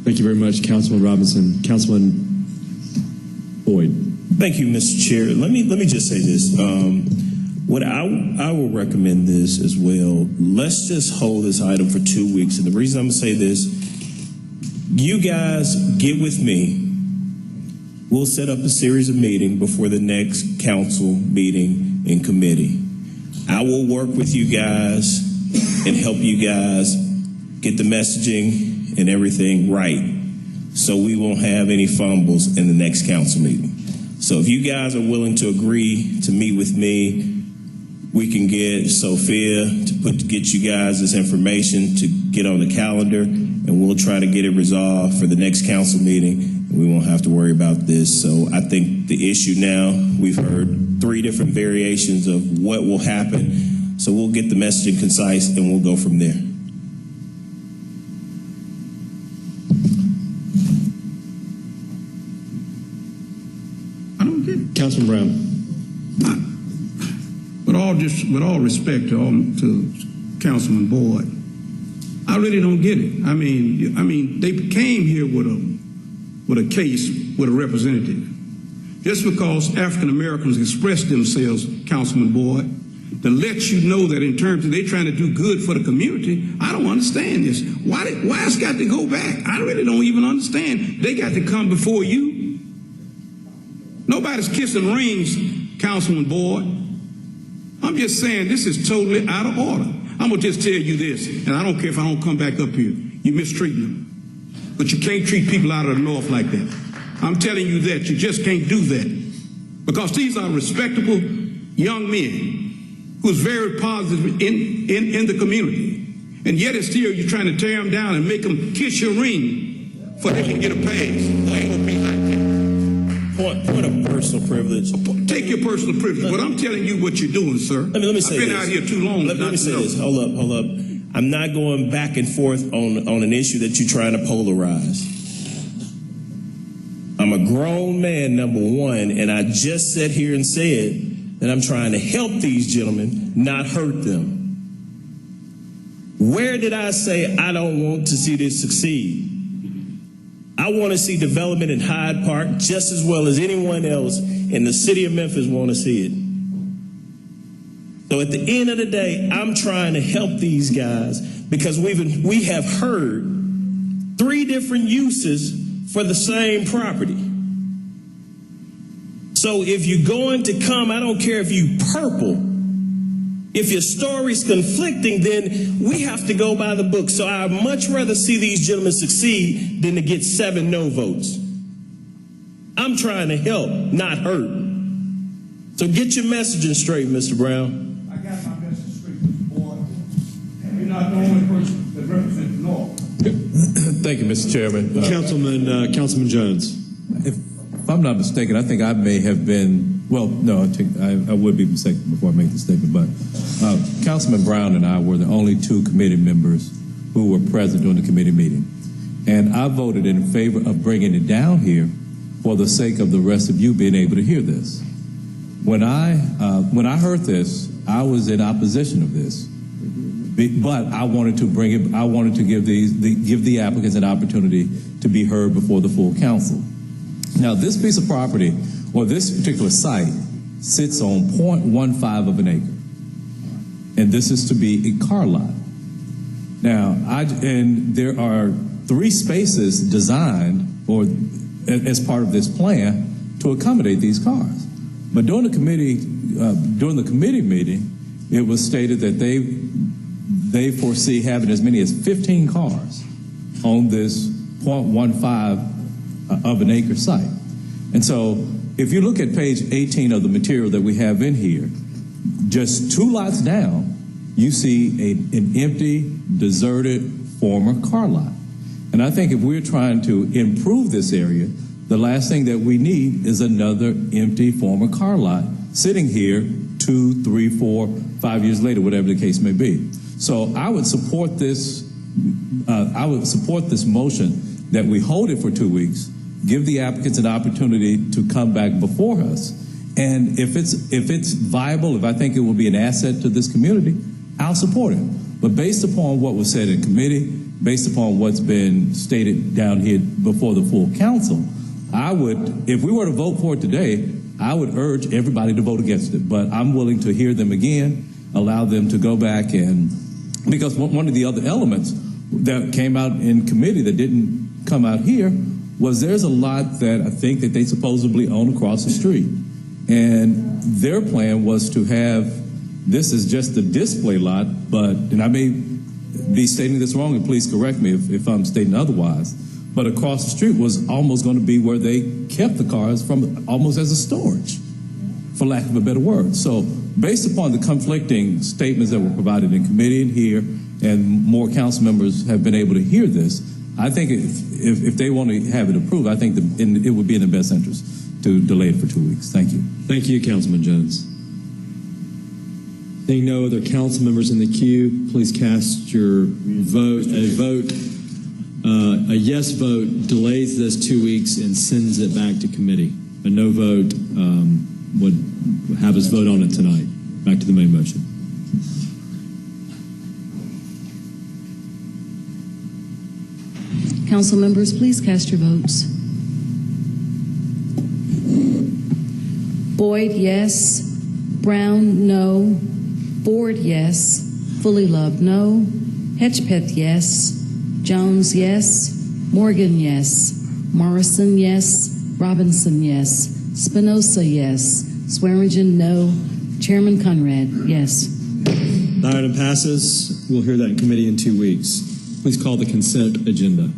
Thank you very much, Councilman Robinson. Councilman Boyd. Thank you, Mr. Chair. Let me just say this. What I will recommend this as well. Let's just hold this item for 2 weeks. And the reason I'm going to say this, you guys get with me. We'll set up a series of meetings before the next council meeting in committee. I will work with you guys and help you guys get the messaging and everything right, so we won't have any fumbles in the next council meeting. So if you guys are willing to agree to meet with me, we can get Sophia to get you guys this information to get on the calendar, and we'll try to get it resolved for the next council meeting, and we won't have to worry about this. So I think the issue now, we've heard 3 different variations of what will happen. So we'll get the messaging concise and we'll go from there. I don't get it. Councilman Brown. With all respect to Councilman Boyd, I really don't get it. I mean, they came here with a case with a representative. Just because African Americans express themselves, Councilman Boyd, to let you know that in terms of they trying to do good for the community, I don't understand this. Why it's got to go back? I really don't even understand. They got to come before you. Nobody's kissing rings, Councilman Boyd. I'm just saying this is totally out of order. I'm going to just tell you this, and I don't care if I don't come back up here. You mistreat them. But you can't treat people out of the North like that. I'm telling you that. You just can't do that. Because these are respectable young men who's very positive in the community. And yet it's still you're trying to tear them down and make them kiss your ring so they can get a pass. It ain't going to be like that. Point of personal privilege. Take your personal privilege, but I'm telling you what you're doing, sir. Let me say I've been this. out here too long. Let me say this. Hold up. I'm not going back and forth on an issue that you're trying to polarize. I'm a grown man, number one, and I just sat here and said that I'm trying to help these gentlemen, not hurt them. Where did I say I don't want to see this succeed? I want to see development in Hyde Park just as well as anyone else in the city of Memphis want to see it. So at the end of the day, I'm trying to help these guys because we have heard 3 different uses for the same property. So if you're going to come, I don't care if you purple. If your story's conflicting, then we have to go by the book. So I'd much rather see these gentlemen succeed than to get 7 no votes. I'm trying to help, not hurt. So get your messaging straight, Mr. Brown. I got my message straight, Mr. Boyd. And you're not the only person that represents the North. Thank you, Mr. Chairman. Councilman Jones. If I'm not mistaken, I think I may have been, well, no, I would be mistaken before I make the statement, but Councilman Brown and I were the only 2 committee members who were present during the committee meeting. And I voted in favor of bringing it down here for the sake of the rest of you being able to hear this. When I heard this, I was in opposition of this. But I wanted to bring it, I wanted to give the applicants an opportunity to be heard before the full council. Now, this piece of property, or this particular site, sits on 0.15 of an acre. And this is to be a car lot. Now, and there are 3 spaces designed or as part of this plan to accommodate these cars. But during the committee meeting, it was stated that they foresee having as many as 15 cars on this 0.15 of an acre site. And so if you look at page 18 of the material that we have in here, just 2 lots down, you see an empty, deserted former car lot. And I think if we're trying to improve this area, the last thing that we need is another empty former car lot sitting here 2, 3, 4, 5 years later, whatever the case may be. So I would support this. I would support this motion that we hold it for 2 weeks, give the applicants an opportunity to come back before us, and if it's viable, if I think it will be an asset to this community, I'll support it. But based upon what was said in committee, based upon what's been stated down here before the full council, I would, if we were to vote for it today, I would urge everybody to vote against it. But I'm willing to hear them again, allow them to go back, and because one of the other elements that came out in committee that didn't come out here was there's a lot that I think that they supposedly own across the street. And their plan was to have, this is just a display lot, but, and I may be stating this wrong, and please correct me if I'm stating otherwise, but across the street was almost going to be where they kept the cars from, almost as a storage, for lack of a better word. So based upon the conflicting statements that were provided in committee and here, and more council members have been able to hear this, I think if they want to have it approved, I think it would be in the best interest to delay it for 2 weeks. Thank you. Thank you, Councilman Jones. Seeing no other council members in the queue, please cast your vote. A yes vote delays this 2 weeks and sends it back to committee. A no vote would have us vote on it tonight. Back to the main motion. Council members, please cast your votes. Boyd, yes. Brown, no. Ford, yes. Fully Loved, no. Hedgepeth, yes. Jones, yes. Morgan, yes. Morrison, yes. Robinson, yes. Spinoza, yes. Swearingen, no. Chairman Conrad, yes. The item passes. We'll hear that in committee in 2 weeks. Please call the consent agenda.